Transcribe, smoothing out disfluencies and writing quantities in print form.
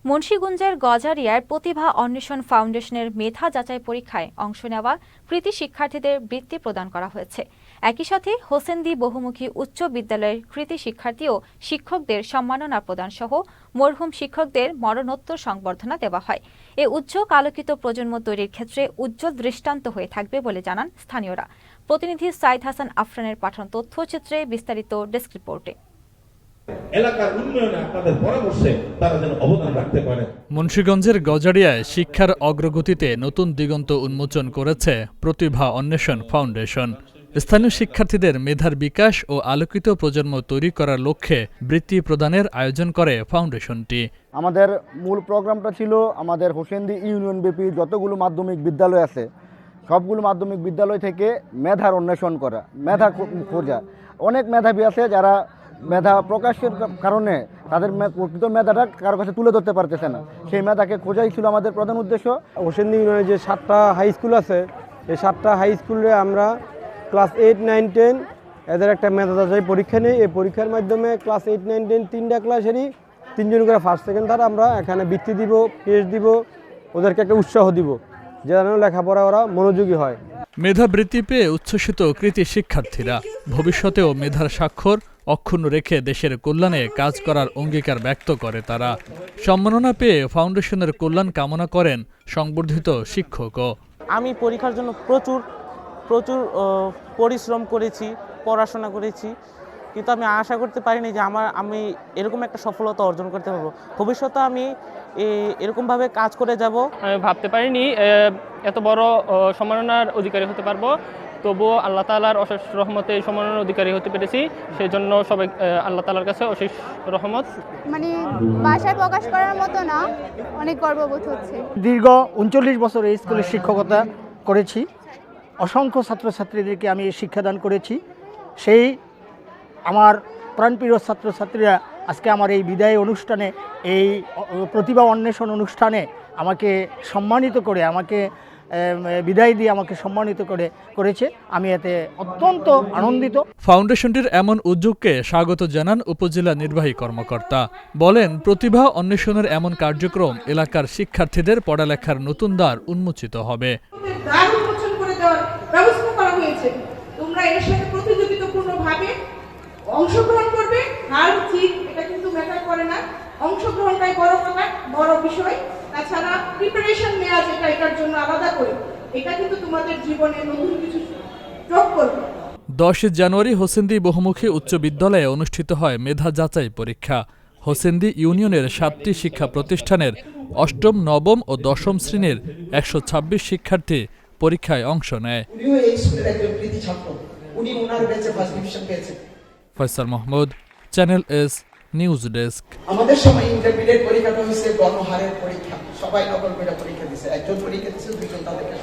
মুন্সিগঞ্জের গজারিয়ার প্রতিভা অন্বেষণ ফাউন্ডেশনের মেধা যাচাই পরীক্ষায় অংশ নেওয়া কৃতী শিক্ষার্থীদের বৃত্তি প্রদান করা হয়েছে। একই সাথে হোসেন্দি বহুমুখী উচ্চ বিদ্যালয়ের কৃতী শিক্ষার্থী ও শিক্ষকদের সম্মাননা প্রদান সহ মরহুম শিক্ষকদের মরণোত্তর সংবর্ধনা দেওয়া হয়। এ উজ্জ্বল আলোকিত প্রজন্ম তৈরির ক্ষেত্রে উজ্জ্বল দৃষ্টান্ত হয়ে থাকবে বলে জানান স্থানীয়রা। প্রতিনিধি সাইদ হাসান আফরানের পাঠানো তথ্যচিত্রে বিস্তারিত ডেস্ক রিপোর্টে। এলাকার উন্নয়নে আপনাদের পরামর্শে তারা যেন অবদান রাখতে পারে। মুন্সিগঞ্জের গজারিয়ায় শিক্ষার অগ্রগতিতে নতুন দিগন্ত উন্মোচন করেছে প্রতিভা অন্বেষণ ফাউন্ডেশন। স্থানীয় শিক্ষার্থীদের মেধার বিকাশ ও আলোকিত প্রজন্ম তৈরি করার লক্ষ্যে বৃত্তি প্রদানের আয়োজন করে ফাউন্ডেশনটি। আমাদের মূল প্রোগ্রামটা ছিল আমাদের হোসেন্দি ইউনিয়ন ব্যাপী যতগুলো মাধ্যমিক বিদ্যালয় আছে সবগুলো মাধ্যমিক বিদ্যালয় থেকে মেধার অন্বেষণ করা, মেধা খোঁজা। অনেক মেধাবী আছে যারা মেধা প্রকাশের কারণে তাদের প্রকৃত মেধাটা কারো কাছে তুলে ধরতে পারতেছে না, সেই মেধাকে খোঁজাই ছিল আমাদের প্রধান উদ্দেশ্য। হোসেন্দি ইউনিয়নে যে 7টা হাই স্কুল আছে এই 7টা হাই স্কুলে আমরা ক্লাস 8, 9, 10 এদের একটা মেধা যাচাই পরীক্ষা নেই। এই পরীক্ষার মাধ্যমে ক্লাস 8, 9, 10 তিনটা ক্লাসেরই 3 জন করে ফার্স্ট সেকেন্ড থার্ড আমরা এখানে বৃত্তি দিব, পেজ দিব, ওদেরকে একটা উৎসাহ দিব যেন লেখাপড়া ওরা মনোযোগী হয়। মেধাবৃত্তি পেয়ে উচ্ছ্বসিত কৃতী শিক্ষার্থীরা ভবিষ্যতেও মেধার স্বাক্ষর অক্ষুণ্ণ রেখে দেশের কল্যাণে কাজ করার অঙ্গীকার ব্যক্ত করে তারা। সম্মাননা পেয়ে ফাউন্ডেশনের কল্যাণ কামনা করেন সংবর্ধিত শিক্ষকও। আমি পরীক্ষার জন্য প্রচুর পরিশ্রম করেছি, পড়াশোনা করেছি, কিন্তু আমি আশা করতে পারিনি যে আমি এরকম একটা সফলতা অর্জন করতে পারবো। ভবিষ্যতে আমি এরকমভাবে কাজ করে যাব। আমি ভাবতে পারিনি এত বড় সম্মাননার অধিকারী হতে পারবো, তবুও আল্লাহ তাআলার অশেষ রহমতে এই সম্মাননার অধিকারী হতে পেরেছি। সেই জন্য সবাই আল্লাহ তাআলার কাছে অশেষ রহমত। মানে ভাষায় প্রকাশ করার মতো না, অনেক গর্ববোধ হচ্ছে। দীর্ঘ 39 বছর এই স্কুলে শিক্ষকতা করেছি, অসংখ্য ছাত্রছাত্রীদেরকে আমি শিক্ষাদান করেছি। সেই আমার প্রাণপ্রিয় ছাত্রছাত্রীরা আজকে আমার এই বিদায় অনুষ্ঠানে, এই প্রতিভা অন্বেষণ অনুষ্ঠানে আমাকে সম্মানিত করে, আমাকে বিদায় দিয়ে আমাকে সম্মানিত করেছে। আমি এতে অত্যন্ত আনন্দিত। ফাউন্ডেশনটির এমন উদ্যোগকে স্বাগত জানান উপজেলা নির্বাহী কর্মকর্তা। বলেন, প্রতিভা অন্বেষণের এমন কার্যক্রম এলাকার শিক্ষার্থীদের পড়ালেখার নতুন দ্বার উন্মোচিত হবে। ব্যবস্থা করা হয়েছে, তোমরা এর সাথে প্রতিযোগিতাপূর্ণভাবে অংশগ্রহণ করবে। হার জিত এটা কিন্তু ম্যাটার করে না, অংশগ্রহণটাই বড় কথা, বড় বিষয়। তাছাড়া প্রিপারেশন নেওয়া যেটা এটার জন্য আলাদা করে, এটা কিন্তু তোমাদের জীবনে নতুন কিছু যোগ করবে। 10 জানুয়ারি হোসেন্দি বহুমুখী উচ্চ বিদ্যালয়ে অনুষ্ঠিত হয় মেধা যাচাই পরীক্ষা। হোসেন্দি ইউনিয়নের 7টি শিক্ষা প্রতিষ্ঠানের 8ম, 9ম ও 10ম শ্রেণীর 126 শিক্ষার্থী পরীক্ষায় অংশ নেয়। Faisal Mahmud, channel S news desk. আমাদের সময় ইন্টারমিডিয়েট পরীক্ষাটা হচ্ছে গণহারের পরীক্ষা, সবাই নকল করে পরীক্ষা দিচ্ছে, একজন পরীক্ষা দিচ্ছে, দুইজন তাদেরকে